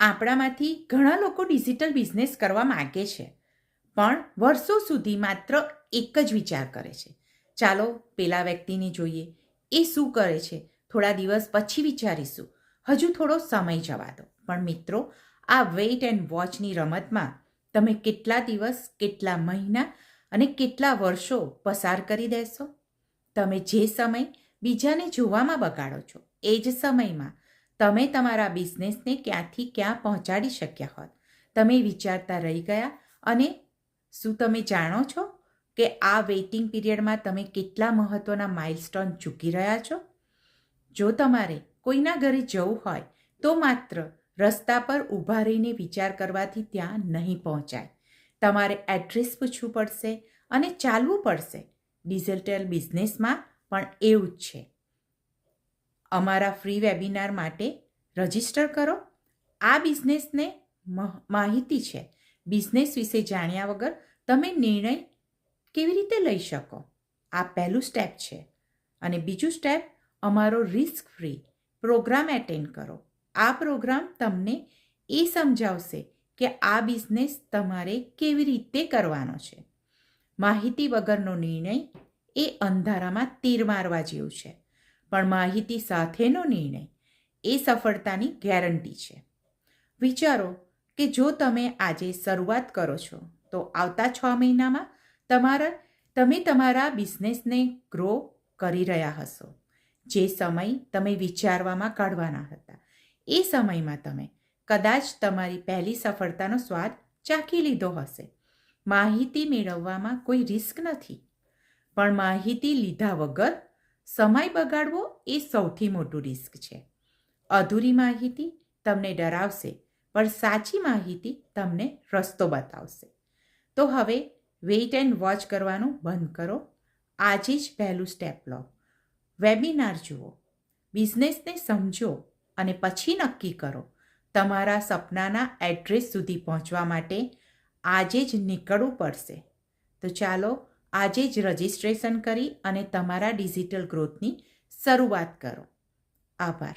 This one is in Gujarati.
આપણામાંથી ઘણા લોકો ડિજિટલ બિઝનેસ કરવા માગે છે, પણ વર્ષો સુધી માત્ર એક જ વિચાર કરે છે. ચાલો પેલા વ્યક્તિને જોઈએ, એ શું કરે છે, થોડા દિવસ પછી વિચારીશું, હજુ થોડો સમય જવા દો. પણ મિત્રો, આ વેઇટ એન્ડ વોચની રમતમાં તમે કેટલા દિવસ, કેટલા મહિના અને કેટલા વર્ષો પસાર કરી દેશો? તમે જે સમય બીજાને જોવામાં બગાડો છો, એ જ સમયમાં તમે તમારા બિઝનેસને ક્યાંથી ક્યાં પહોંચાડી શક્યા હોત. તમે વિચારતા રહી ગયા. અને શું તમે જાણો છો કે આ વેઇટિંગ પીરિયડમાં તમે કેટલા મહત્ત્વના માઇલસ્ટોન ચૂકી રહ્યા છો? જો તમારે કોઈના ઘરે જવું હોય તો માત્ર રસ્તા પર ઊભા રહીને વિચાર કરવાથી ત્યાં નહીં પહોંચાય. તમારે એડ્રેસ પૂછવું પડશે અને ચાલવું પડશે. ડિજિટલ બિઝનેસમાં પણ એવું જ છે. અમારા ફ્રી વેબિનાર માટે રજિસ્ટર કરો. આ બિઝનેસને માહિતી છે. બિઝનેસ વિશે જાણ્યા વગર તમે નિર્ણય કેવી રીતે લઈ શકો? આ પહેલું સ્ટેપ છે. અને બીજું સ્ટેપ, અમારો રિસ્ક ફ્રી પ્રોગ્રામ એટેન્ડ કરો. આ પ્રોગ્રામ તમને એ સમજાવશે કે આ બિઝનેસ તમારે કેવી રીતે કરવાનો છે. માહિતી વગરનો નિર્ણય એ અંધારામાં તીર મારવા જેવું છે, પણ માહિતી સાથેનો નિર્ણય એ સફળતાની ગેરંટી છે. વિચારો કે જો તમે આજે શરૂઆત કરો છો તો આવતા 6 મહિનામાં તમે તમારા બિઝનેસને ગ્રો કરી રહ્યા હશો. જે સમય તમે વિચારવામાં કાઢવાના હતા, એ સમયમાં તમે કદાચ તમારી પહેલી સફળતાનો સ્વાદ ચાખી લીધો હશે. માહિતી મેળવવામાં કોઈ રિસ્ક નથી, પણ માહિતી લીધા વગર સમય બગાડવો એ સૌથી મોટું રિસ્ક છે. અધૂરી માહિતી તમને ડરાવશે, પણ સાચી માહિતી તમને રસ્તો બતાવશે. તો હવે વેઇટ એન્ડ વોચ કરવાનું બંધ કરો. આજે જ પહેલું સ્ટેપ લો. વેબિનાર જુઓ, બિઝનેસને સમજો અને પછી નક્કી કરો. તમારા સપનાના એડ્રેસ સુધી પહોંચવા માટે આજે જ નીકળવું પડશે. તો ચાલો આજે જ રજિસ્ટ્રેશન કરી અને તમારા ડિજિટલ ગ્રોથની શરૂઆત કરો. આભાર.